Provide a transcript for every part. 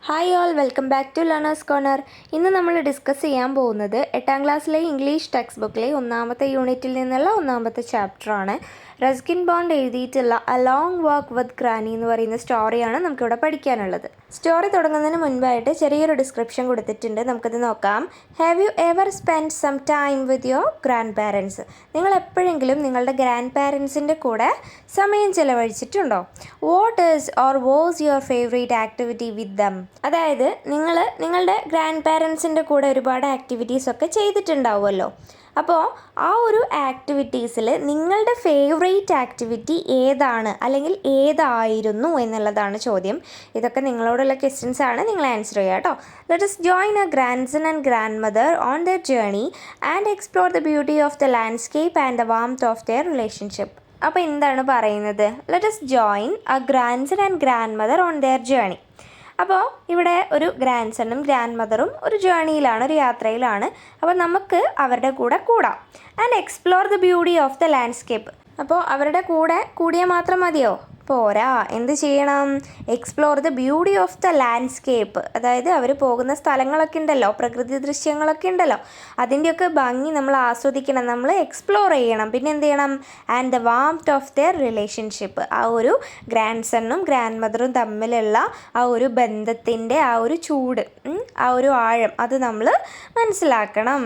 Hi all welcome back to learners corner. ഇന്ന് നമ്മൾ discuss ചെയ്യാൻ പോകുന്നത് 8ാം ക്ലാസ്സിലെ ഇംഗ്ലീഷ് ടെക്സ്റ്റ് ബുക്കിലെ 1ാമത്തെ യൂണിറ്റിൽ നിന്നുള്ള 1ാമത്തെ ചാപ്റ്ററാണ്. റസ്കിൻ ബോണ്ട് എഴുതിയിട്ടുള്ള A long walk with granny എന്ന് പറയുന്ന സ്റ്റോറിയാണ് നമുക്കിവിടെ പഠിക്കാനുള്ളത്. സ്റ്റോറി തുടങ്ങുന്നതിന് മുൻപായിട്ട് ചെറിയൊരു ഡിസ്ക്രിപ്ഷൻ കൊടുത്തിട്ടുണ്ട്, നമുക്കത് നോക്കാം. Have you ever spend some time with your grandparents? നിങ്ങൾ എപ്പോഴെങ്കിലും നിങ്ങളുടെ ഗ്രാൻഡ് പാരൻസിൻ്റെ കൂടെ സമയം ചിലവഴിച്ചിട്ടുണ്ടോ? What is or was your favourite activity with them? അതായത് നിങ്ങൾ നിങ്ങളുടെ ഗ്രാൻഡ് പാരൻസിൻ്റെ കൂടെ ഒരുപാട് ആക്ടിവിറ്റീസൊക്കെ ചെയ്തിട്ടുണ്ടാവുമല്ലോ. അപ്പോൾ ആ ഒരു ആക്ടിവിറ്റീസിൽ നിങ്ങളുടെ ഫേവറേറ്റ് ആക്ടിവിറ്റി ഏതാണ്, അല്ലെങ്കിൽ ഏതായിരുന്നു എന്നുള്ളതാണ് ചോദ്യം. ഇതൊക്കെ നിങ്ങളോടുള്ള ക്വസ്റ്റ്യൻസ് ആണ്, നിങ്ങൾ ആൻസർ ചെയ്യുക കേട്ടോ. Let us join a grandson and grandmother on their journey and explore the beauty of the landscape and the warmth of their relationship. അപ്പോൾ എന്താണ് പറയുന്നത്? Let us join a grandson and grandmother on their journey. അപ്പോൾ ഇവിടെ ഒരു grand സണ്ണും grand മദറും ഒരു ജേണിയിലാണ്, ഒരു യാത്രയിലാണ്. അപ്പോൾ നമുക്ക് അവരുടെ കൂടെ കൂടാം. And explore the beauty of the landscape. അപ്പോൾ അവരുടെ കൂടെ കൂടിയാൽ മാത്രം മതിയോ? പോരാ, എന്ത് ചെയ്യണം? Explore the beauty of the landscape. അതായത് അവർ പോകുന്ന സ്ഥലങ്ങളൊക്കെ ഉണ്ടല്ലോ, പ്രകൃതി ദൃശ്യങ്ങളൊക്കെ ഉണ്ടല്ലോ, അതിൻ്റെയൊക്കെ ഭംഗി നമ്മൾ ആസ്വദിക്കണം, നമ്മൾ എക്സ്പ്ലോർ ചെയ്യണം. പിന്നെ എന്ത് ചെയ്യണം? And the warmth of their relationship. ആ ഒരു ഗ്രാൻഡ് സണ്ണും ഗ്രാൻഡ് മദറും തമ്മിലുള്ള ആ ഒരു ബന്ധത്തിൻ്റെ ആ ഒരു ചൂട്, ആ ഒരു ആഴം, അത് നമ്മൾ മനസ്സിലാക്കണം.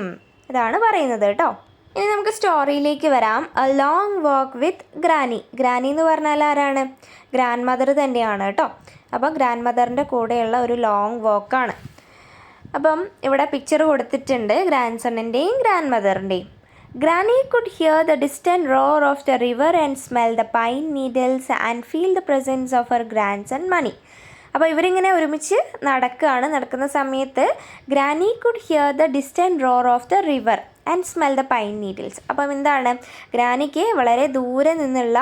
ഇതാണ് പറയുന്നത് കേട്ടോ. ഇനി നമുക്ക് സ്റ്റോറിയിലേക്ക് വരാം. A long walk with granny. Granny എന്ന് പറഞ്ഞാൽ ആരാണ്? ഗ്രാൻഡ് മദർ തന്നെയാണ് കേട്ടോ. അപ്പം ഗ്രാൻഡ് മദറിൻ്റെ കൂടെയുള്ള ഒരു ലോങ് വാക്കാണ്. അപ്പം ഇവിടെ പിക്ചർ കൊടുത്തിട്ടുണ്ട് ഗ്രാൻഡ് സണ്ണിൻ്റെയും ഗ്രാൻഡ് മദറിൻ്റെയും. Granny could hear the distant roar of the river and smell the pine needles and feel the presence of her grandson Mani. അപ്പോൾ ഇവരിങ്ങനെ ഒരുമിച്ച് നടക്കുന്ന സമയത്ത് granny could hear the distant roar of the river and smell the pine needles. അപ്പം എന്താണ്? ഗ്രാനിക്ക് വളരെ ദൂരെ നിന്നുള്ള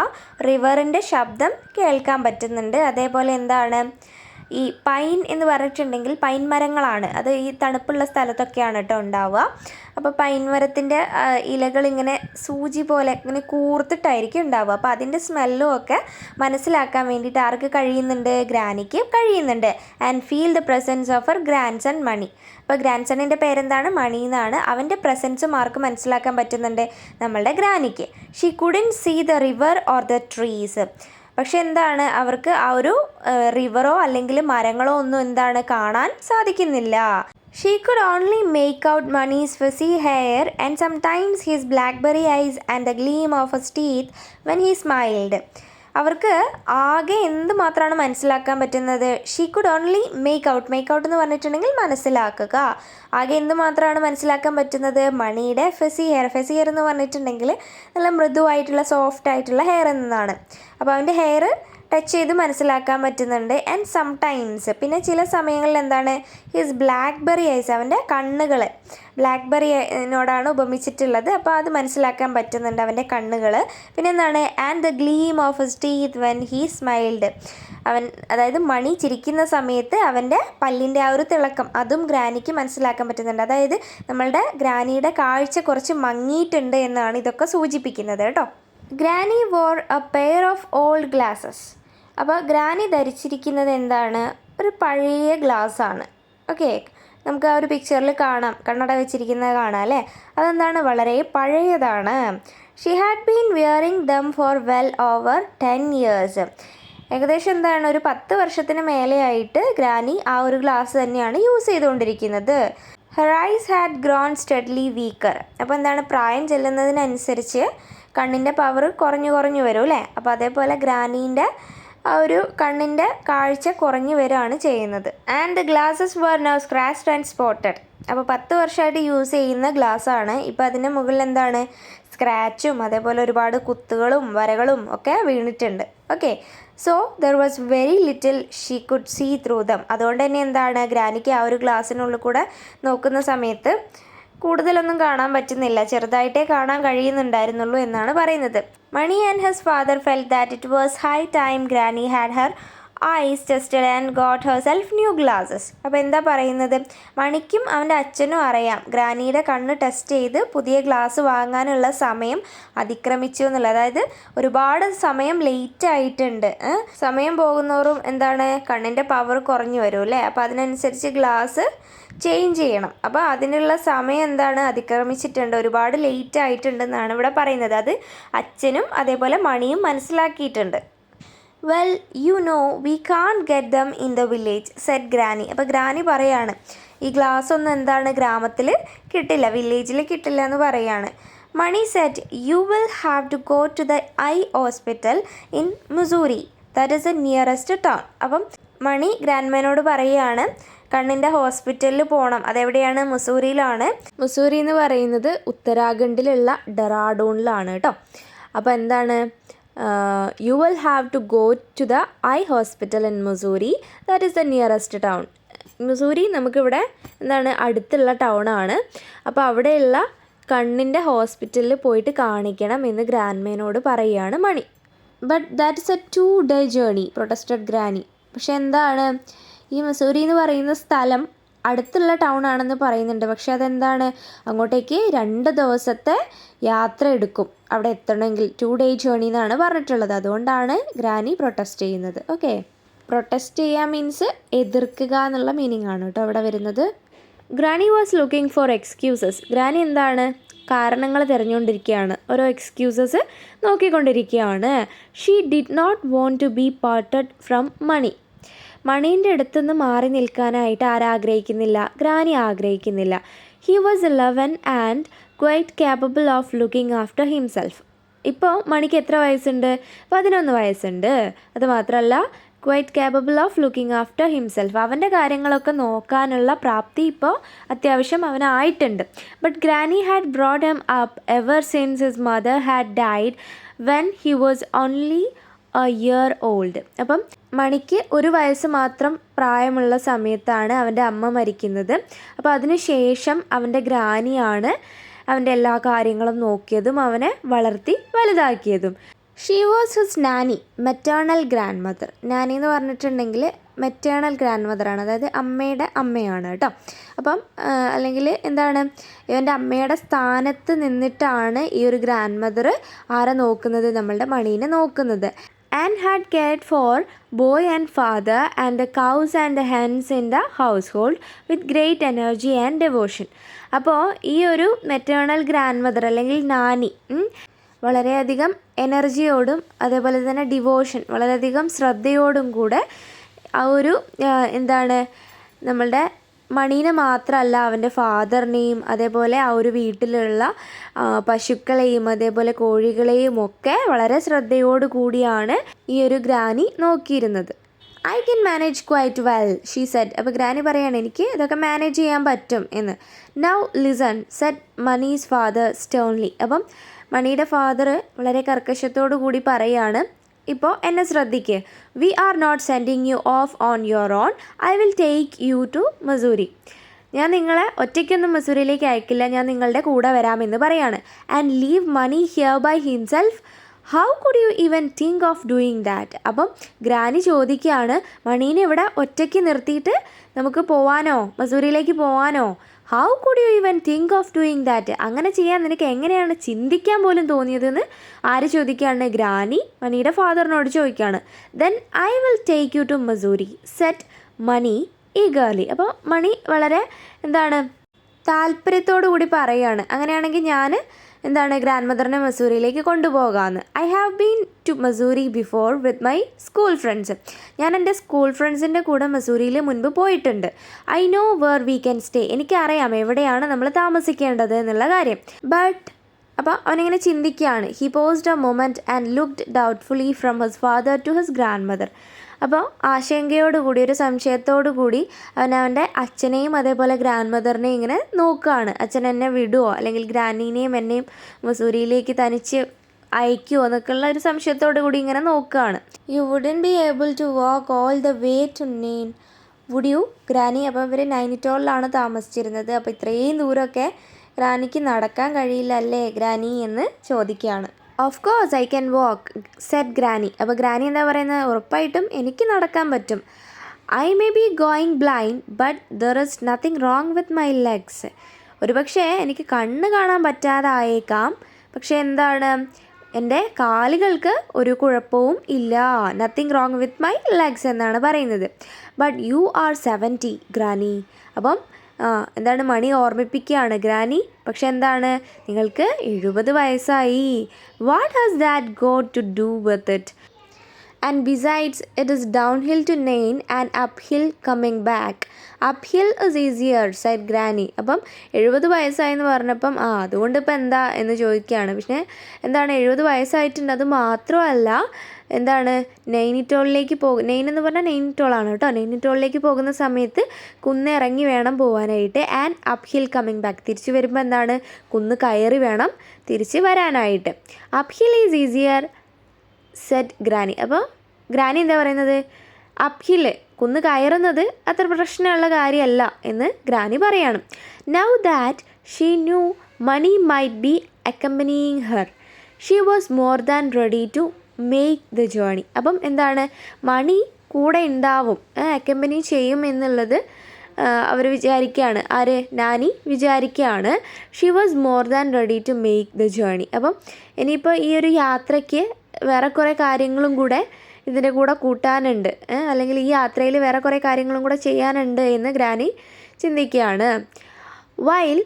റിവറിൻ്റെ ശബ്ദം കേൾക്കാൻ പറ്റുന്നുണ്ട്. അതേപോലെ എന്താണ്, ഈ പൈൻ എന്ന് പറഞ്ഞിട്ടുണ്ടെങ്കിൽ പൈൻ മരങ്ങളാണ്, അത് ഈ തണുപ്പുള്ള സ്ഥലത്തൊക്കെയാണ് കേട്ടോ ഉണ്ടാവുക. അപ്പോൾ പൈൻ മരത്തിൻ്റെ ഇലകളിങ്ങനെ സൂചി പോലെ ഇങ്ങനെ കൂർത്തിട്ടായിരിക്കും ഉണ്ടാവുക. അപ്പോൾ അതിൻ്റെ സ്മെല്ലും ഒക്കെ മനസ്സിലാക്കാൻ വേണ്ടിയിട്ട് ആർക്ക് കഴിയുന്നുണ്ട്? ഗ്രാനിക്ക് കഴിയുന്നുണ്ട്. And feel the presence of her grandson Mani. അപ്പോൾ ഗ്രാൻഡ് സണ്ണിൻ്റെ പേരെന്താണ്? മണി എന്നാണ്. അവൻ്റെ പ്രസൻസും ആർക്ക് മനസ്സിലാക്കാൻ പറ്റുന്നുണ്ട്? നമ്മളുടെ ഗ്രാനിക്ക്. She couldn't see the river or the trees. പക്ഷെ എന്താണ്, അവർക്ക് ആ ഒരു റിവറോ അല്ലെങ്കിൽ മരങ്ങളോ ഒന്നും എന്താണ് കാണാൻ സാധിക്കുന്നില്ല. She could only make out money's fuzzy hair and sometimes his blackberry eyes and the gleam of his teeth when he smiled. അവർക്ക് ആകെ എന്ത് മാത്രമാണ് മനസ്സിലാക്കാൻ പറ്റുന്നത്? She could only make out എന്ന് പറഞ്ഞിട്ടുണ്ടെങ്കിൽ മനസ്സിലാക്കുക. ആകെ എന്ത് മാത്രമാണ് മനസ്സിലാക്കാൻ പറ്റുന്നത്? മണിയുടെ ഫെസി ഹെയർ എന്ന് പറഞ്ഞിട്ടുണ്ടെങ്കിൽ നല്ല മൃദുവായിട്ടുള്ള സോഫ്റ്റ് ആയിട്ടുള്ള ഹെയർ എന്നതാണ്. അപ്പോൾ അവൻ്റെ ഹെയർ ടച്ച് ചെയ്ത് മനസ്സിലാക്കാൻ പറ്റുന്നുണ്ട്. ആൻഡ് സംടൈംസ്, പിന്നെ ചില സമയങ്ങളിൽ എന്താണ്, ഹിസ് ബ്ലാക്ക്ബെറി ഐസ്, അവൻ്റെ കണ്ണുകൾ ബ്ലാക്ക്ബെറിനോടാണ് ഉപമിച്ചിട്ടുള്ളത്. അപ്പോൾ അത് മനസ്സിലാക്കാൻ പറ്റുന്നുണ്ട്, അവൻ്റെ കണ്ണുകൾ. പിന്നെ എന്താണ്, and the gleam of his teeth when he smiled. അതായത് മണി ചിരിക്കുന്ന സമയത്ത് അവൻ്റെ പല്ലിൻ്റെ ആ ഒരു തിളക്കം, അതും ഗ്രാനിക്ക് മനസ്സിലാക്കാൻ പറ്റുന്നുണ്ട്. അതായത് നമ്മളുടെ ഗ്രാനിയുടെ കാഴ്ച കുറച്ച് മങ്ങിയിട്ടുണ്ട് എന്നാണ് ഇതൊക്കെ സൂചിപ്പിക്കുന്നത് കേട്ടോ. Granny war A pair of old glasses. അപ്പോൾ ഗ്രാനി ധരിച്ചിരിക്കുന്നത് എന്താണ്? ഒരു പഴയ ഗ്ലാസ്സാണ്. ഓക്കെ, നമുക്ക് ആ ഒരു പിക്ചറിൽ കാണാം, കണ്ണട വെച്ചിരിക്കുന്നത് കാണാം അല്ലേ? അതെന്താണ്? വളരെ പഴയതാണ്. She had been wearing them for well over 10 years. ഏകദേശം എന്താണ്, ഒരു 10 വർഷത്തിന് മേലെയായിട്ട് ഗ്രാനി ആ ഒരു ഗ്ലാസ് തന്നെയാണ് യൂസ് ചെയ്തുകൊണ്ടിരിക്കുന്നത്. Her eyes had grown steadily weaker. അപ്പോൾ എന്താണ്, പ്രായം ചെല്ലുന്നതിനനുസരിച്ച് കണ്ണിൻ്റെ പവർ കുറഞ്ഞു വരും അല്ലേ? അപ്പോൾ അതേപോലെ ഗ്രാനീൻ്റെ ആ ഒരു കണ്ണിൻ്റെ കാഴ്ച കുറഞ്ഞു വരികയാണ് ചെയ്യുന്നത്. And the glasses were now scratched and spotted. അപ്പോൾ 10 വർഷമായിട്ട് യൂസ് ചെയ്യുന്ന ഗ്ലാസ്സാണ്. ഇപ്പോൾ അതിൻ്റെ മുകളിൽ എന്താണ്, സ്ക്രാച്ചും അതേപോലെ ഒരുപാട് കുത്തുകളും വരകളും ഒക്കെ വീണിട്ടുണ്ട്. Okay, so there was very little she could see through them. അതുകൊണ്ട് തന്നെ എന്താണ്, ഗ്രാനിക്ക് ആ ഒരു ഗ്ലാസ്സിനുള്ളിൽ കൂടെ നോക്കുന്ന സമയത്ത് കൂടുതലൊന്നും കാണാൻ പറ്റുന്നില്ല, ചെറുതായിട്ടേ കാണാൻ കഴിയുന്നുണ്ടായിരുന്നുള്ളൂ എന്നാണ് പറയുന്നത്. Mani and his father felt that it was high time Granny had her eyes tested and got herself new glasses. അപ്പോൾ എന്താ പറയുന്നത്, മണിക്കും അവൻ്റെ അച്ഛനും അറിയാം ഗ്രാനിയുടെ കണ്ണ് ടെസ്റ്റ് ചെയ്ത് പുതിയ ഗ്ലാസ് വാങ്ങാനുള്ള സമയം അതിക്രമിച്ചു എന്നുള്ളത്. അതായത് ഒരുപാട് സമയം ലേറ്റ് ആയിട്ടുണ്ട്. സമയം പോകുന്നവരും എന്താണ് കണ്ണിൻ്റെ പവർ കുറഞ്ഞു വരും അല്ലേ. അപ്പോൾ അതിനനുസരിച്ച് ഗ്ലാസ് ചേഞ്ച് ചെയ്യണം. അപ്പോൾ അതിനുള്ള സമയം എന്താണ് അതിക്രമിച്ചിട്ടുണ്ട്, ഒരുപാട് ലേറ്റ് ആയിട്ടുണ്ടെന്നാണ് ഇവിടെ പറയുന്നത്. അത് അച്ഛനും അതേപോലെ മണിയും മനസ്സിലാക്കിയിട്ടുണ്ട്. Well you know we can't get them in the village said granny. അപ്പോൾ ഗ്രാനി പറയാണ് ഈ ഗ്ലാസ് ഒന്നും എന്താണ് ഗ്രാമത്തിൽ കിട്ടില്ല, വില്ലേജിൽ കിട്ടില്ല എന്ന് പറയാണ്. Mani said you will have to go to the eye hospital in Mussoorie, that is the nearest town. അപ്പം മണി ഗ്രാൻഡ്മാനോട് പറയുകയാണ് കണ്ണിൻ്റെ ഹോസ്പിറ്റലിൽ പോകണം. അതെവിടെയാണ്, മുസൂറിയിലാണ്. മുസൂറി എന്ന് പറയുന്നത് ഉത്തരാഖണ്ഡിലുള്ള ഡെറാഡൂണിലാണ് കേട്ടോ. അപ്പോൾ എന്താണ്, you will have to go to the eye hospital in Mussoorie, that is the nearest town. Mussoorie നമുക്കിവിടെ എന്താണ് അടുത്തുള്ള ടൗണാണ്. അപ്പോൾ അവിടെയുള്ള കണ്ണിൻ്റെ ഹോസ്പിറ്റലിൽ പോയിട്ട് കാണിക്കണം എന്ന് ഗ്രാൻഡ്മേനോട് പറയുകയാണ് Mani. But that is a 2-day journey protested granny. പക്ഷെ എന്താണ്, ഈ മുസൂറി എന്ന് പറയുന്ന സ്ഥലം അടുത്തുള്ള ടൗൺ ആണെന്ന് പറയുന്നുണ്ട്. പക്ഷെ അതെന്താണ്, അങ്ങോട്ടേക്ക് 2 ദിവസത്തെ യാത്ര എടുക്കും അവിടെ എത്തണമെങ്കിൽ. 2-day ജേർണി എന്നാണ് പറഞ്ഞിട്ടുള്ളത്. അതുകൊണ്ടാണ് ഗ്രാനി പ്രൊട്ടസ്റ്റ് ചെയ്യുന്നത്. ഓക്കെ, പ്രൊട്ടസ്റ്റ് ചെയ്യുക മീൻസ് എതിർക്കുക എന്നുള്ള മീനിങ് ആണ് കേട്ടോ അവിടെ വരുന്നത്. Granny was looking for excuses. Granny എന്താണ്, കാരണങ്ങൾ തിരഞ്ഞുകൊണ്ടിരിക്കുകയാണ്, ഓരോ എക്സ്ക്യൂസസ് നോക്കിക്കൊണ്ടിരിക്കുകയാണ്. She did not want to be parted from Mani. മണീൻ്റെ അടുത്തുനിന്ന് മാറി നിൽക്കാനായിട്ട് ആരാഗ്രഹിക്കുന്നില്ല, ഗ്രാനി ആഗ്രഹിക്കുന്നില്ല. He was 11 and quite capable of looking after himself. ഇപ്പോൾ മണിക്ക് എത്ര വയസ്സുണ്ട്, 11 വയസ്സുണ്ട്. അതുമാത്രമല്ല quite capable of looking after himself, അവൻ്റെ കാര്യങ്ങളൊക്കെ നോക്കാനുള്ള പ്രാപ്തി ഇപ്പോൾ അത്യാവശ്യം അവനായിട്ടുണ്ട്. But granny had brought him up ever since his mother had died when he was only a year old. അപ്പം മണിക്ക് 1 വയസ്സ് മാത്രം പ്രായമുള്ള സമയത്താണ് അവൻ്റെ അമ്മ മരിക്കുന്നത്. അപ്പോൾ അതിന് ശേഷം അവൻ്റെ ഗ്രാനിയാണ് അവൻ്റെ എല്ലാ കാര്യങ്ങളും നോക്കിയതും അവനെ വളർത്തി വലുതാക്കിയതും. She was his nani, maternal grandmother. നാനി എന്ന് പറഞ്ഞിട്ടുണ്ടെങ്കിൽ മെറ്റേണൽ ഗ്രാൻഡ് മദറാണ്, അതായത് അമ്മയുടെ അമ്മയാണ് കേട്ടോ. അപ്പം അല്ലെങ്കിൽ എന്താണ്, ഇവൻ്റെ അമ്മയുടെ സ്ഥാനത്ത് നിന്നിട്ടാണ് ഈ ഒരു ഗ്രാൻഡ് മദർ ആരെ നോക്കുന്നത്, നമ്മളുടെ മണീനെ നോക്കുന്നത്. And had cared for boy and father and the cows and the hens in the household with great energy and devotion. അപ്പോൾ ഈ ഒരു മെറ്റേണൽ ഗ്രാൻഡ് മദർ അല്ലെങ്കിൽ നാനി വളരെയധികം എനർജിയോടും അതേപോലെ തന്നെ ഡിവോഷൻ വളരെയധികം ശ്രദ്ധയോടും കൂടെ ആ ഒരു എന്താണ് നമ്മളുടെ മണീനെ മാത്രമല്ല അവൻ്റെ ഫാദറിനെയും അതേപോലെ ആ ഒരു വീട്ടിലുള്ള പശുക്കളെയും അതേപോലെ കോഴികളെയും ഒക്കെ വളരെ ശ്രദ്ധയോടു കൂടിയാണ് ഈ ഒരു ഗ്രാനി നോക്കിയിരുന്നത്. I can manage quite well she said. അപ്പോൾ ഗ്രാനി പറയാണ് എനിക്ക് ഇതൊക്കെ മാനേജ് ചെയ്യാൻ പറ്റും എന്ന്. Now listen said Mani's father sternly. അപ്പം മണിയുടെ ഫാദർ വളരെ കർക്കശത്തോടു കൂടി പറയാണ്, ഇപ്പോൾ എന്നെ ശ്രദ്ധിക്ക്. We are not sending you off on your own, I will take you to Mussoorie. ഞാൻ നിങ്ങളെ ഒറ്റയ്ക്കൊന്നും മസൂറിയിലേക്ക് അയക്കില്ല, ഞാൻ നിങ്ങളുടെ കൂടെ വരാമെന്ന് പറയാണ്. And leave Mani here by himself, how could you even think of doing that. അപ്പം ഗ്രാനി ചോദിക്കുകയാണ്, മണീനെ ഇവിടെ ഒറ്റയ്ക്ക് നിർത്തിയിട്ട് നമുക്ക് പോവാനോ, മസൂറിയിലേക്ക് പോവാനോ? How could you even think of doing that, അങ്ങനെ ചെയ്യാൻ നിനക്ക് എങ്ങനെയാണ് ചിന്തിക്കാൻ പോലും തോന്നിയതെന്ന് ആര് ചോദിക്കുകയാണ്? ഗ്രാനി മണിയുടെ ഫാദറിനോട് ചോദിക്കുകയാണ്. Then I will take you to Mussoorie said Mani eagerly. അപ്പോൾ മണി വളരെ എന്താണ് താല്പര്യത്തോടു കൂടി പറയുകയാണ്, അങ്ങനെയാണെങ്കിൽ ഞാൻ എന്താണ് ഗ്രാൻഡ് മദറിനെ മസൂറിയിലേക്ക് കൊണ്ടുപോകാമെന്ന്. I have been to Mussoorie before with my school friends. ഞാൻ എൻ്റെ സ്കൂൾ ഫ്രണ്ട്സിൻ്റെ കൂടെ മസൂറിയിൽ മുൻപ് പോയിട്ടുണ്ട്. I know where we can stay, എനിക്കറിയാം എവിടെയാണ് നമ്മൾ താമസിക്കേണ്ടത് എന്നുള്ള കാര്യം. ബട്ട് അപ്പോൾ അവനിങ്ങനെ ചിന്തിക്കുകയാണ്. He paused a moment and looked doubtfully from his father to his grandmother. അപ്പോൾ ആശങ്കയോടുകൂടി ഒരു സംശയത്തോടു കൂടി അവൻ്റെ അച്ഛനെയും അതേപോലെ ഗ്രാൻഡ് മദറിനെയും ഇങ്ങനെ നോക്കുകയാണ്. അച്ഛൻ എന്നെ വിടുമോ അല്ലെങ്കിൽ ഗ്രാൻഡീനെയും എന്നെയും മസൂറിയിലേക്ക് തനിച്ച് അയക്കുമോ എന്നൊക്കെയുള്ള ഒരു സംശയത്തോടു കൂടി ഇങ്ങനെ നോക്കുകയാണ്. You wouldn't be able to walk all the way to Nain would you granny. അപ്പോൾ ഇവർ നൈനിറ്റോളിലാണ് താമസിച്ചിരുന്നത്. അപ്പോൾ ഇത്രയും ദൂരമൊക്കെ ഗ്രാനിക്ക് നടക്കാൻ കഴിയില്ല അല്ലേ ഗ്രാനി എന്ന് ചോദിക്കുകയാണ്. Of course I can walk set Granny. അപ്പോൾ ഗ്രാനി എന്താ പറയുന്നത്? ഉറപ്പായിട്ടും എനിക്ക് നടക്കാൻ പറ്റും. I may be going blind but there is nothing wrong with my legs. ഒരു പക്ഷേ എനിക്ക് കണ്ണ് കാണാൻ പറ്റാതായേക്കാം, പക്ഷേ എന്താണ്, എൻ്റെ കാലുകൾക്ക് ഒരു കുഴപ്പവും ഇല്ല. Nothing wrong with my legs എന്നാണ് പറയുന്നത്. But you are 70 granny. അപ്പം എന്താണ്, മണി ഓർമ്മിപ്പിക്കുകയാണ് ഗ്രാനി. പക്ഷെ എന്താണ്, നിങ്ങൾക്ക് 70 വയസ്സായി. What has that got to do with it? And besides it is downhill to Nain and up hill coming back. Uphill is easier side granny. അപ്പം 70 വയസ്സായെന്ന് പറഞ്ഞപ്പം അതുകൊണ്ട് ഇപ്പം എന്താ എന്ന് ചോദിക്കുകയാണ്. പക്ഷേ എന്താണ്, 70 വയസ്സായിട്ടുണ്ട്. അത് മാത്രമല്ല, എന്താണ്, നൈനിറ്റോളിലേക്ക് നെയിൻ എന്ന് പറഞ്ഞാൽ നൈനിറ്റോളാണ് കേട്ടോ. നൈനിറ്റോളിലേക്ക് പോകുന്ന സമയത്ത് കുന്നിറങ്ങി വേണം പോകാനായിട്ട്. And up hill coming back, തിരിച്ച് വരുമ്പോൾ എന്താണ്, കുന്ന് കയറി വേണം തിരിച്ച് വരാനായിട്ട്. Up hill is easier said Granny. അപ്പോൾ ഗ്രാനി എന്താ പറയുന്നത്, അപ്പ് ഹില്ല്, കുന്ന് കയറുന്നത് അത്ര പ്രശ്നമുള്ള കാര്യമല്ല എന്ന് ഗ്രാനി പറയാണ്. Now that she knew Mani might be accompanying her, she was more than ready to make the journey. അപ്പം എന്താണ്, മണി കൂടെ ഉണ്ടാവും, അക്കമ്പനി ചെയ്യും എന്നുള്ളത് അവർ വിചാരിക്കുകയാണ്. ആര്? നാനി വിചാരിക്കുകയാണ്. She was more than ready to make the journey. അപ്പം ഇനിയിപ്പോൾ ഈ ഒരു യാത്രയ്ക്ക് വേറെ കുറേ കാര്യങ്ങളും കൂടെ ഇതിൻ്റെ കൂടെ കൂട്ടാനുണ്ട്, അല്ലെങ്കിൽ ഈ യാത്രയിൽ വേറെ കുറേ കാര്യങ്ങളും കൂടെ ചെയ്യാനുണ്ട് എന്ന് ഗ്രാനി ചിന്തിക്കുകയാണ്. While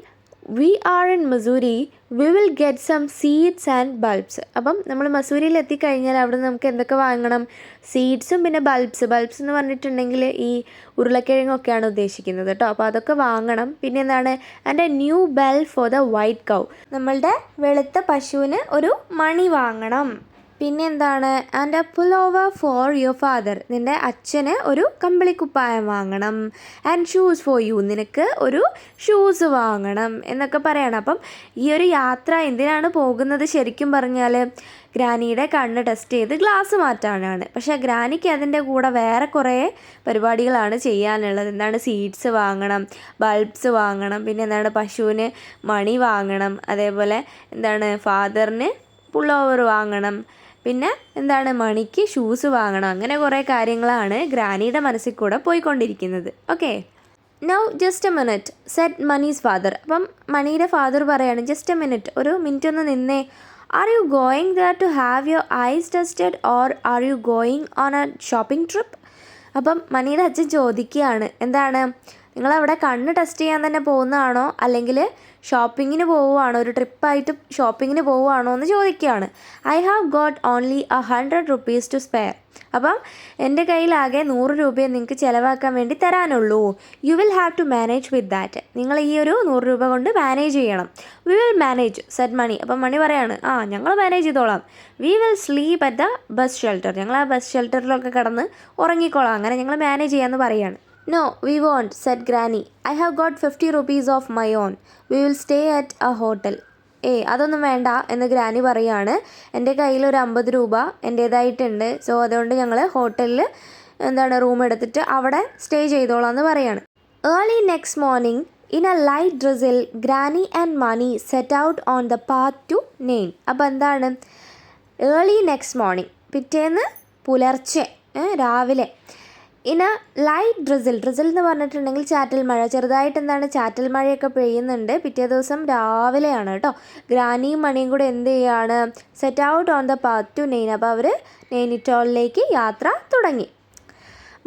we are in Mussoorie we will get some seeds and bulbs. അപ്പം നമ്മൾ മസൂരിയിൽ എത്തിക്കഴിഞ്ഞാൽ അവിടെ നമുക്ക് എന്തൊക്കെ വാങ്ങണം? സീഡ്സും പിന്നെ ബൾബ്സ് എന്ന് പറഞ്ഞിട്ടുണ്ടെങ്കിൽ ഈ ഉരുളക്കിഴങ്ങൊക്കെയാണ് ഉദ്ദേശിക്കുന്നത് കേട്ടോ. അപ്പോൾ അതൊക്കെ വാങ്ങണം. പിന്നെ എന്താണ്, and a new bell for the white cow, നമ്മളുടെ വെളുത്ത പശുവിന് ഒരു മണി വാങ്ങണം. പിന്നെ എന്താണ്, and a pullover for your father, നിൻ്റെ അച്ഛന് ഒരു കമ്പിളിക്കുപ്പായം വാങ്ങണം. ആൻഡ് ഷൂസ് ഫോർ യു, നിനക്ക് ഒരു ഷൂസ് വാങ്ങണം എന്നൊക്കെ പറയണം. അപ്പം ഈ ഒരു യാത്ര എന്തിനാണ് പോകുന്നത് ശരിക്കും പറഞ്ഞാൽ? ഗ്രാനിയുടെ കണ്ണ് ടെസ്റ്റ് ചെയ്ത് ഗ്ലാസ് മാറ്റാനാണ്. പക്ഷേ ഗ്രാനിക്ക് അതിൻ്റെ കൂടെ വേറെ കുറേ പരിപാടികളാണ് ചെയ്യാനുള്ളത്. എന്താണ്, സീഡ്സ് വാങ്ങണം, ബൾബ്സ് വാങ്ങണം, പിന്നെ എന്താണ്, പശുവിന് മണി വാങ്ങണം, അതേപോലെ എന്താണ്, ഫാദറിന് പുള്ളോവർ വാങ്ങണം, പിന്നെ എന്താണ്, മണിക്ക് ഷൂസ് വാങ്ങണം. അങ്ങനെ കുറേ കാര്യങ്ങളാണ് ഗ്രാനിയുടെ മനസ്സിൽ കൂടെ പോയിക്കൊണ്ടിരിക്കുന്നത്. Okay, now just a minute said Mani's father. അപ്പം മണിയുടെ ഫാദർ പറയാണ്, ജസ്റ്റ് എ മിനിറ്റ്, ഒരു മിനിറ്റ് ഒന്ന് നിന്നേ. Are you going there to have your eyes tested or are you going on a shopping trip? അപ്പം മണിയുടെ അച്ഛൻ ചോദിക്കുകയാണ്, എന്താണ്, നിങ്ങളവിടെ കണ്ണ് ടെസ്റ്റ് ചെയ്യാൻ തന്നെ പോകുന്നതാണോ, അല്ലെങ്കിൽ ഷോപ്പിങ്ങിന് പോവുകയാണോ, ഒരു ട്രിപ്പായിട്ട് ഷോപ്പിങ്ങിന് പോവുകയാണോ എന്ന് ചോദിക്കുകയാണ്. I have got only 100 rupees to spare. അപ്പം എൻ്റെ കയ്യിലാകെ 100 രൂപയെ നിങ്ങൾക്ക് ചിലവാക്കാൻ വേണ്ടി തരാനുള്ളൂ. You will have to manage with that. നിങ്ങൾ ഈ ഒരു 100 രൂപ കൊണ്ട് മാനേജ് ചെയ്യണം. We will manage said Mani. അപ്പം മണി പറയാണ്, ഞങ്ങൾ മാനേജ് ചെയ്തോളാം. We will sleep at the bus shelter, ഞങ്ങൾ ആ ബസ് ഷെൽട്ടറിലൊക്കെ കിടന്ന് ഉറങ്ങിക്കോളാം. അങ്ങനെ ഞങ്ങൾ മാനേജ് ചെയ്യാമെന്ന് പറയാണ്. No, we won't, said Granny. I have got 50 rupees of my own. We will stay at a hotel. അതൊന്നും വേണ്ട എന്ന് ഗ്രാനി പറയാണ്. എൻ്റെ കയ്യിൽ ഒരു 50 രൂപ എൻ്റേതായിട്ടുണ്ട്. സോ അതുകൊണ്ട് ഞങ്ങൾ ഹോട്ടലിൽ എന്താണ് റൂം എടുത്തിട്ട് അവിടെ സ്റ്റേ ചെയ്തോളാം എന്ന് പറയാണ്. Early next morning in a light drizzle granny and Mani set out on the path to Nain. അപ്പോൾ എന്താണ്, ഏർലി നെക്സ്റ്റ് മോർണിംഗ്, പിറ്റേന്ന് പുലർച്ചെ, രാവിലെ. ഇൻ എ ലൈറ്റ് ഡ്രിസിൽ എന്ന് പറഞ്ഞിട്ടുണ്ടെങ്കിൽ ചാറ്റൽ മഴ, ചെറുതായിട്ട് എന്താണ് ചാറ്റൽ മഴയൊക്കെ പെയ്യുന്നുണ്ട്. പിറ്റേ ദിവസം രാവിലെയാണ് കേട്ടോ. ഗ്രാനിയും മണിയും കൂടെ എന്ത് ചെയ്യുകയാണ്, set out on the path to Nain. അപ്പോൾ അവർ നൈനിറ്റോളിലേക്ക് യാത്ര തുടങ്ങി.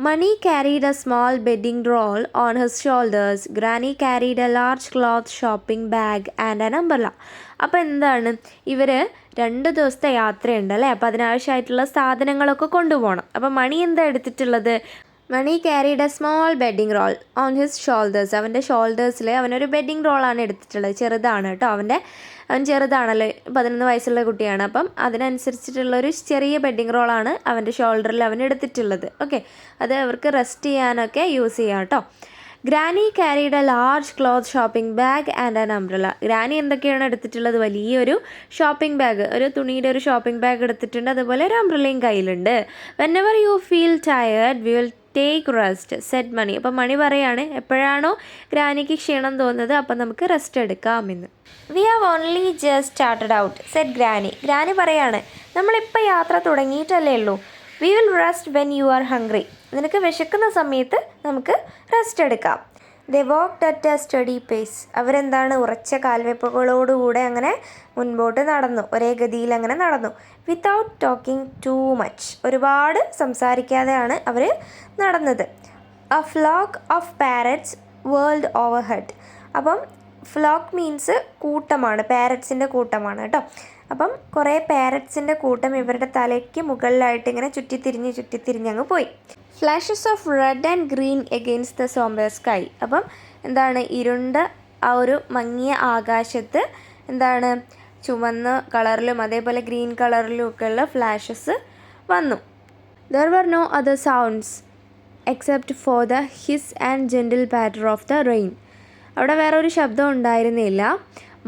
Mani carried a small bedding roll on his shoulders. Granny carried a large cloth shopping bag and an umbrella. അപ്പോൾ എന്താണ്, ഇവർ 2 ദിവസത്തെ യാത്രയുണ്ട് അല്ലേ. അപ്പോൾ അതിനാവശ്യമായിട്ടുള്ള സാധനങ്ങളൊക്കെ കൊണ്ടുപോകണം. അപ്പോൾ മണി എന്താ എടുത്തിട്ടുള്ളത്? Mani carried a small bedding roll on his shoulders. അവൻ്റെ ഷോൾഡേഴ്സിൽ അവനൊരു ബെഡിങ് റോളാണ് എടുത്തിട്ടുള്ളത്. ചെറുതാണ് കേട്ടോ, അവൻ ചെറുതാണല്ലോ, 11 വയസ്സുള്ള കുട്ടിയാണ്. അപ്പം അതിനനുസരിച്ചിട്ടുള്ളൊരു ചെറിയ ബെഡിങ് റോളാണ് അവൻ്റെ ഷോൾഡറിൽ അവൻ എടുത്തിട്ടുള്ളത്. ഓക്കെ, അത് അവർക്ക് റെസ്റ്റ് ചെയ്യാനൊക്കെ യൂസ് ചെയ്യാം കേട്ടോ. Granny carried a large cloth shopping bag and an umbrella. Granny എന്തൊക്കെയാണ് എടുത്തിട്ടുള്ളത്? വലിയൊരു ഷോപ്പിംഗ് ബാഗ്, ഒരു തുണിയുടെ ഒരു ഷോപ്പിംഗ് ബാഗ് എടുത്തിട്ടുണ്ട്. അതുപോലെ ഒരു അംബ്രല്ലയും കയ്യിലുണ്ട്. Whenever you feel tired we will take rest said Mani. അപ്പം മണി പറയാണ് എപ്പോഴാണോ ഗ്രാനിക്ക് ക്ഷീണം തോന്നുന്നത് അപ്പം നമുക്ക് റെസ്റ്റ് എടുക്കാമെന്ന്. We have only just started out said granny. Granny പറയാണ് നമ്മളിപ്പോൾ യാത്ര തുടങ്ങിയിട്ടല്ലേ ഉള്ളൂ. We will rest when you are hungry. നിനക്ക് വിശക്കുന്ന സമയത്ത് നമുക്ക് റെസ്റ്റ് എടുക്കാം. They walked at a steady pace. അവരെന്താണ് ഉറച്ച കാൽവെപ്പുകളോടുകൂടെ അങ്ങനെ മുൻപോട്ട് നടന്നു, ഒരേ ഗതിയിൽ അങ്ങനെ നടന്നു. Without talking too much. ഒരുപാട് സംസാരിക്കാതെയാണ് അവർ നടന്നത്. A flock of parrots world over head. അപ്പം ഫ്ലോക്ക് മീൻസ് കൂട്ടമാണ്, പാരറ്റ്സിൻ്റെ കൂട്ടമാണ് കേട്ടോ. അപ്പം കുറേ പാരറ്റ്സിൻ്റെ കൂട്ടം ഇവരുടെ തലയ്ക്ക് മുകളിലായിട്ട് ഇങ്ങനെ ചുറ്റിത്തിരിഞ്ഞ് അങ്ങ് പോയി. Flashes of red and green against the sombre sky. അപ്പം എന്താണ് ഇരുണ്ട ആ ഒരു മങ്ങിയ ആകാശത്ത് എന്താണ് ചുവന്ന കളറിലും അതേപോലെ ഗ്രീൻ കളറിലും ഒക്കെയുള്ള ഫ്ലാഷസ് വന്നു. There were no other sounds except for the hiss and gentle patter of the rain. അവിടെ വേറെ ഒരു ശബ്ദം ഉണ്ടായിരുന്നില്ല,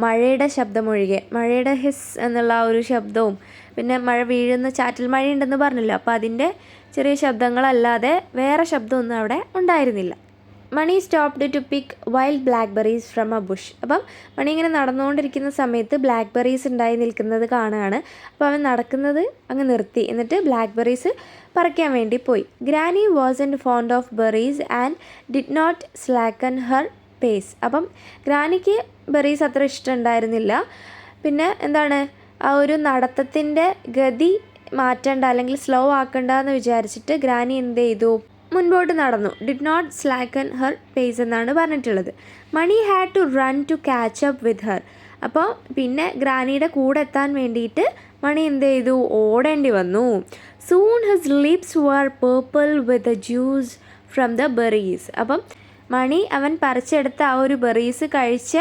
മഴയുടെ ശബ്ദമൊഴികെ. മഴയുടെ ഹിസ് എന്നുള്ള ആ ഒരു ശബ്ദവും പിന്നെ മഴ വീഴുന്ന ചാറ്റൽ മഴയുണ്ടെന്ന് പറഞ്ഞല്ലോ, അപ്പോൾ അതിൻ്റെ ചെറിയ ശബ്ദങ്ങളല്ലാതെ വേറെ ശബ്ദമൊന്നും അവിടെ ഉണ്ടായിരുന്നില്ല. Mani stopped to pick wild blackberries from a bush. അപ്പം മണി ഇങ്ങനെ നടന്നുകൊണ്ടിരിക്കുന്ന സമയത്ത് ബ്ലാക്ക്ബെറീസ് ഉണ്ടായി നിൽക്കുന്നത് കാണുകയാണ്. അപ്പോൾ അവൻ നടക്കുന്നത് അങ്ങ് നിർത്തി, എന്നിട്ട് ബ്ലാക്ക്ബെറീസ് പറിക്കാൻ വേണ്ടി പോയി. Granny wasn't fond of berries and did not slacken her pace. അപ്പം ഗ്രാനിക്ക് ബെറീസ് അത്ര ഇഷ്ടമുണ്ടായിരുന്നില്ല. പിന്നെ എന്താണ് ആ ഒരു നടത്തത്തിൻ്റെ ഗതി മാറ്റണ്ട അല്ലെങ്കിൽ സ്ലോ ആക്കണ്ട എന്ന് വിചാരിച്ചിട്ട് ഗ്രാനി എന്ത് ചെയ്തു, മുൻപോട്ട് നടന്നു. Did not slacken her pace എന്നാണ് പറഞ്ഞിട്ടുള്ളത്. Mani had to run to catch up with her. അപ്പോൾ പിന്നെ ഗ്രാനിയുടെ കൂടെ എത്താൻ വേണ്ടിയിട്ട് മണി എന്ത് ചെയ്തു, ഓടേണ്ടി വന്നു. Soon his lips were purple with the juice from the berries. അപ്പം മണി അവൻ പറിച്ചെടുത്ത ആ ഒരു ബെറീസ് കഴിച്ച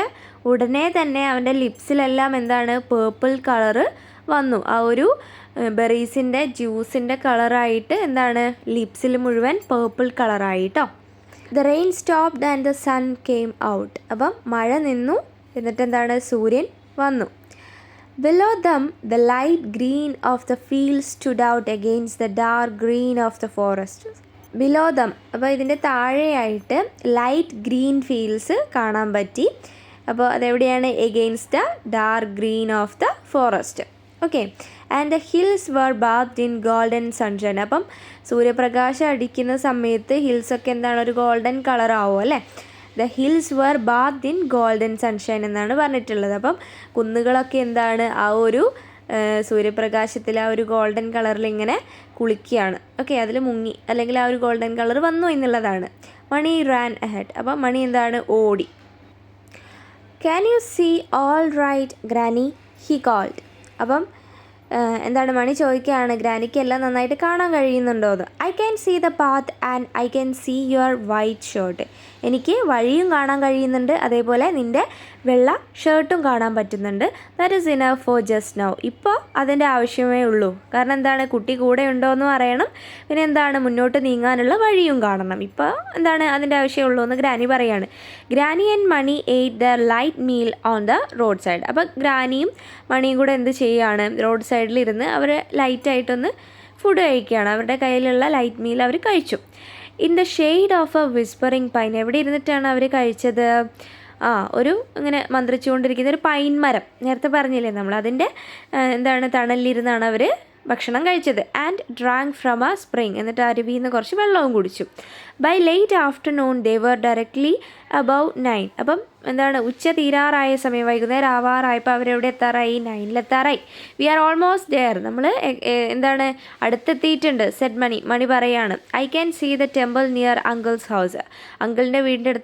ഉടനെ തന്നെ അവൻ്റെ ലിപ്സിലെല്ലാം എന്താണ് പേർപ്പിൾ കളറ് വന്നു. ആ ഒരു ബെറീസിൻ്റെ ജ്യൂസിൻ്റെ കളറായിട്ട് എന്താണ് ലിപ്സിൽ മുഴുവൻ പേർപ്പിൾ കളറായിട്ടോ. The rain stopped and the sun came out. അപ്പം മഴ നിന്നു, എന്നിട്ട് എന്താണ് സൂര്യൻ വന്നു. Below them the light green of the field stood out against the dark green of the forest. Below them, അപ്പോൾ ഇതിൻ്റെ താഴെയായിട്ട് ലൈറ്റ് ഗ്രീൻ ഫീൽഡ്സ് കാണാൻ പറ്റി. അപ്പോൾ അതെവിടെയാണ്, against the dark green of the forest. Okay. And the hills were bathed in golden sunshine. അപ്പം സൂര്യപ്രകാശം അടിക്കുന്ന സമയത്ത് ഹിൽസൊക്കെ എന്താണ് ഒരു ഗോൾഡൻ കളറാവും അല്ലേ. The hills were bathed in golden sunshine എന്നാണ് പറഞ്ഞിട്ടുള്ളത്. അപ്പം കുന്നുകളൊക്കെ എന്താണ് ആ ഒരു സൂര്യപ്രകാശത്തിൽ ആ ഒരു ഗോൾഡൻ കളറിൽ ഇങ്ങനെ കുളിക്കുകയാണ്. ഓക്കെ, അതിൽ മുങ്ങി അല്ലെങ്കിൽ ആ ഒരു ഗോൾഡൻ കളർ വന്നു എന്നുള്ളതാണ്. Mani ran ahead. അപ്പം മണി എന്താണ് ഓടി. Can you see all right Granny he called. അപ്പം എന്താണ് മണി ചോദിക്കുകയാണ്, ഗ്രാനിക്ക് എല്ലാം നന്നായിട്ട് കാണാൻ കഴിയുന്നുണ്ടോ എന്ന്. I can see the path and I can see your white shirt. എനിക്ക് വഴിയും കാണാൻ കഴിയുന്നുണ്ട്, അതേപോലെ നിൻ്റെ വെള്ള ഷർട്ടും കാണാൻ പറ്റുന്നുണ്ട്. That is enough for just now. ഇപ്പോൾ അതിൻ്റെ ആവശ്യമേ ഉള്ളൂ. കാരണം എന്താണ്, കുട്ടി കൂടെ ഉണ്ടോ എന്നും അറിയണം, പിന്നെ എന്താണ് മുന്നോട്ട് നീങ്ങാനുള്ള വഴിയും കാണണം. ഇപ്പോൾ എന്താണ് അതിൻ്റെ ആവശ്യമേ ഉള്ളൂ എന്ന് ഗ്രാനി പറയാണ്. Granny and Mani ate the light meal on the road side. അപ്പോൾ ഗ്രാനിയും മണിയും കൂടെ എന്ത് ചെയ്യുകയാണ്, റോഡ് സൈഡിലിരുന്ന് അവർ ലൈറ്റായിട്ടൊന്ന് ഫുഡ് കഴിക്കുകയാണ്. അവരുടെ കയ്യിലുള്ള ലൈറ്റ് മീൽ അവർ കഴിച്ചു. In the shade of A whispering pine. എവിടെ ഇരുന്നിട്ടാണ് അവർ കഴിച്ചത്, ഒരു ഇങ്ങനെ മന്ത്രിച്ചുകൊണ്ടിരിക്കുന്ന ഒരു പൈൻ മരം, നേരത്തെ പറഞ്ഞില്ലേ നമ്മൾ, അതിൻ്റെ എന്താണ് തണലിരുന്നാണ് അവർ ഭക്ഷണം കഴിച്ചത്. And drank from a spring. എന്നിട്ട് അരുവിയിൽ നിന്ന് കുറച്ച് വെള്ളവും കുടിച്ചു. By late afternoon they were directly above 9. അപ്പം എന്താണ് ഉച്ച തീരാറായ സമയം, വൈകുന്നേരം ആവാറായപ്പോൾ അവരെവിടെ എത്താറായി, 9-ലെത്താറായി. We are almost there. നമ്മൾ എന്താണ് അടുത്തെത്തിയിട്ടുണ്ട്. സെഡ് മണി പറയാണ്. I can see the temple near uncle's house. അങ്കിളിൻ്റെ വീടിൻ്റെ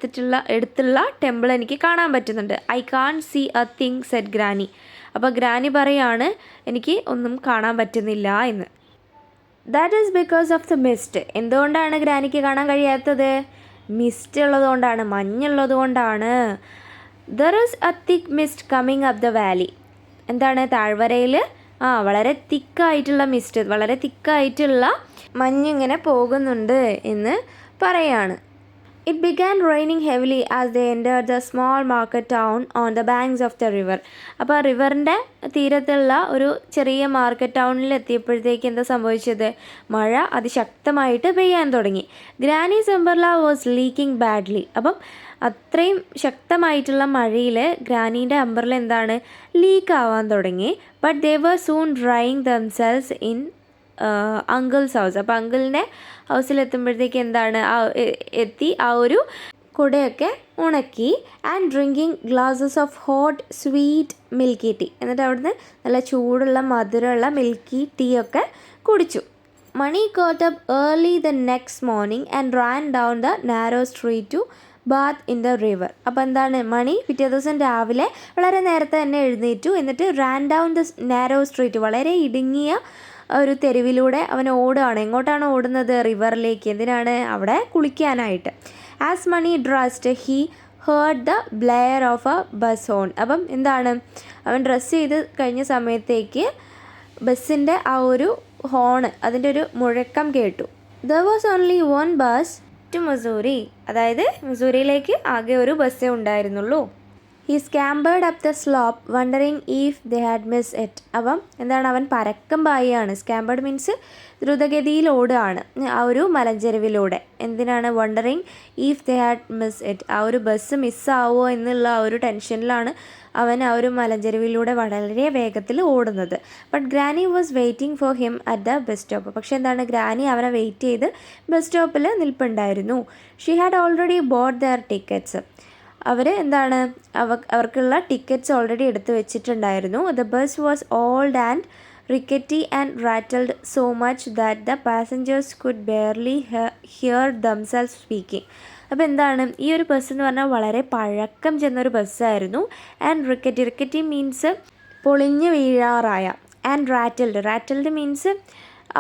അടുത്തുള്ള ടെമ്പിൾ എനിക്ക് കാണാൻ പറ്റുന്നുണ്ട്. I can't see a thing said granny. അപ്പോൾ ഗ്രാനി പറയാണ് എനിക്ക് ഒന്നും കാണാൻ പറ്റുന്നില്ല എന്ന്. That is because of the mist. എന്തുകൊണ്ടാണ് ഗ്രാനിക്ക് കാണാൻ കഴിയാത്തത്, മിസ്റ്റ് ഉള്ളതുകൊണ്ടാണ്, മഞ്ഞുള്ളത് കൊണ്ടാണ്. There is a thick mist coming up the valley. എന്താണ് താഴ്വരയിൽ വളരെ തിക്കായിട്ടുള്ള മിസ്റ്റ്, വളരെ തിക്കായിട്ടുള്ള മഞ്ഞിങ്ങനെ പോകുന്നുണ്ട് എന്ന് പറയാണ്. It began raining heavily as they entered the small market town on the banks of the river. അപ്പോൾ റിവറിൻ്റെ തീരത്തുള്ള ഒരു ചെറിയ മാർക്കറ്റ് ടൗണിൽ എത്തിയപ്പോഴത്തേക്ക് എന്താ സംഭവിച്ചത്? മഴ അതിശക്തമായിട്ട് പെയ്യാൻ തുടങ്ങി. Granny's umbrella was leaking badly. അപ്പം അത്രയും ശക്തമായിട്ടുള്ള മഴയിൽ ഗ്രാനീൻ്റെ അംബ്രല്ല എന്താണ് ലീക്ക് ആവാൻ തുടങ്ങി. But they were soon drying themselves in uncle's house. അപ്പോൾ അങ്കിളിൻ്റെ ഹൗസിലെത്തുമ്പോഴത്തേക്ക് എന്താണ് എത്തി ആ ഒരു കുടയൊക്കെ ഉണക്കി. And drinking glasses of hot sweet milky tea. എന്നിട്ട് അവിടുന്ന് നല്ല ചൂടുള്ള മധുരമുള്ള മിൽക്കി ടീ ഒക്കെ കുടിച്ചു. Mani got up early the next morning and ran down the narrow street to bathe in the river. അപ്പോൾ എന്താണ് മണി പിറ്റേ ദിവസം രാവിലെ വളരെ നേരത്തെ തന്നെ എഴുന്നേറ്റു. എന്നിട്ട് ran down the narrow street, വളരെ ഇടുങ്ങിയ ഒരു തെരുവിലൂടെ അവൻ ഓടുകയാണ്. എങ്ങോട്ടാണ് ഓടുന്നത്? റിവറിലേക്ക്. എന്തിനാണ്? അവിടെ കുളിക്കാനായിട്ട്. As Mani dressed he heard the blare of a bus horn. അപ്പം എന്താണ് അവൻ ഡ്രസ്സ് ചെയ്ത് കഴിഞ്ഞ സമയത്തേക്ക് ബസ്സിൻ്റെ ആ ഒരു ഹോണ്, അതിൻ്റെ ഒരു മുഴക്കം കേട്ടു. There was only one bus to Mussoorie. അതായത് മസൂറിയിലേക്ക് ആകെ ഒരു ബസ്സേ ഉണ്ടായിരുന്നുള്ളൂ. He scampered up the slope wondering if they had miss it. അപ്പം എന്താണ് അവൻ പരക്കം പായാണ്. സ്കാമ്പേർഡ് മീൻസ് ദ്രുതഗതിയിൽ ഓടുകയാണ് ആ ഒരു മലഞ്ചെരുവിലൂടെ. എന്തിനാണ്? Wondering if they had miss it. ആ ഒരു ബസ് മിസ്സാവോ എന്നുള്ള ആ ഒരു ടെൻഷനിലാണ് അവൻ ആ ഒരു മലഞ്ചെരുവിലൂടെ വളരെ വേഗത്തിൽ ഓടുന്നത്. But granny was waiting for him at the bus stop. പക്ഷേ എന്താണ് ഗ്രാനി അവനെ വെയിറ്റ് ചെയ്ത് ബസ് സ്റ്റോപ്പിൽ നിൽപ്പുണ്ടായിരുന്നു. She had already bought their tickets. അവർ എന്താണ് അവർക്കുള്ള ടിക്കറ്റ്സ് ഓൾറെഡി എടുത്ത് വെച്ചിട്ടുണ്ടായിരുന്നു. The bus was old and rickety and rattled so much that the passengers could barely hear themselves speaking. അപ്പോൾ എന്താണ് ഈ ഒരു ബസ് എന്ന് പറഞ്ഞാൽ വളരെ പഴക്കം ചെന്നൊരു ബസ്സായിരുന്നു. ആൻഡ് റിക്കറ്റി മീൻസ് പൊളിഞ്ഞ് വീഴാറായ. ആൻഡ് റാറ്റൽഡ് മീൻസ്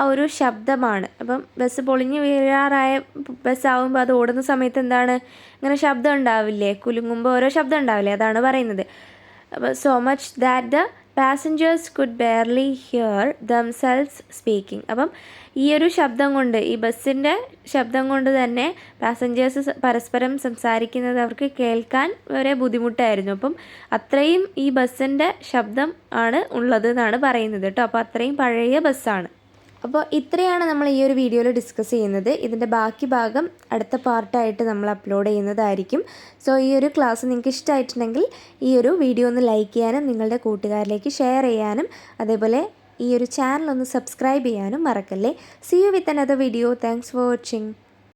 ആ ഒരു ശബ്ദമാണ്. അപ്പം ബസ് പൊളിഞ്ഞ് വീഴാറായ ബസ്സാവുമ്പോൾ അത് ഓടുന്ന സമയത്ത് എന്താണ് ഇങ്ങനെ ശബ്ദം ഉണ്ടാവില്ലേ? കുലുങ്ങുമ്പോൾ ഓരോ ശബ്ദം ഉണ്ടാവില്ലേ? അതാണ് പറയുന്നത്. അപ്പോൾ so much that the passengers could barely hear themselves speaking. അപ്പം ഈ ഒരു ശബ്ദം കൊണ്ട്, ഈ ബസ്സിൻ്റെ ശബ്ദം കൊണ്ട് തന്നെ പാസഞ്ചേഴ്സ് പരസ്പരം സംസാരിക്കുന്നത് അവർക്ക് കേൾക്കാൻ വരെ ബുദ്ധിമുട്ടായിരുന്നു. അപ്പം അത്രയും ഈ ബസ്സിൻ്റെ ശബ്ദം ആണ് ഉള്ളത് എന്നാണ് പറയുന്നത് കേട്ടോ. അപ്പോൾ അത്രയും പഴയ ബസ്സാണ്. അപ്പോൾ ഇത്രയാണ് നമ്മൾ ഈ ഒരു വീഡിയോയിൽ ഡിസ്കസ് ചെയ്യുന്നത്. ഇതിൻ്റെ ബാക്കി ഭാഗം അടുത്ത പാർട്ടായിട്ട് നമ്മൾ അപ്ലോഡ് ചെയ്യുന്നതായിരിക്കും. സോ ഈ ഒരു ക്ലാസ് നിങ്ങൾക്ക് ഇഷ്ടമായിട്ടുണ്ടെങ്കിൽ ഈ ഒരു വീഡിയോ ഒന്ന് ലൈക്ക് ചെയ്യാനും നിങ്ങളുടെ കൂട്ടുകാരിലേക്ക് ഷെയർ ചെയ്യാനും അതേപോലെ ഈ ഒരു ചാനൽ ഒന്ന് സബ്സ്ക്രൈബ് ചെയ്യാനും മറക്കല്ലേ. See you with another video. Thanks for watching.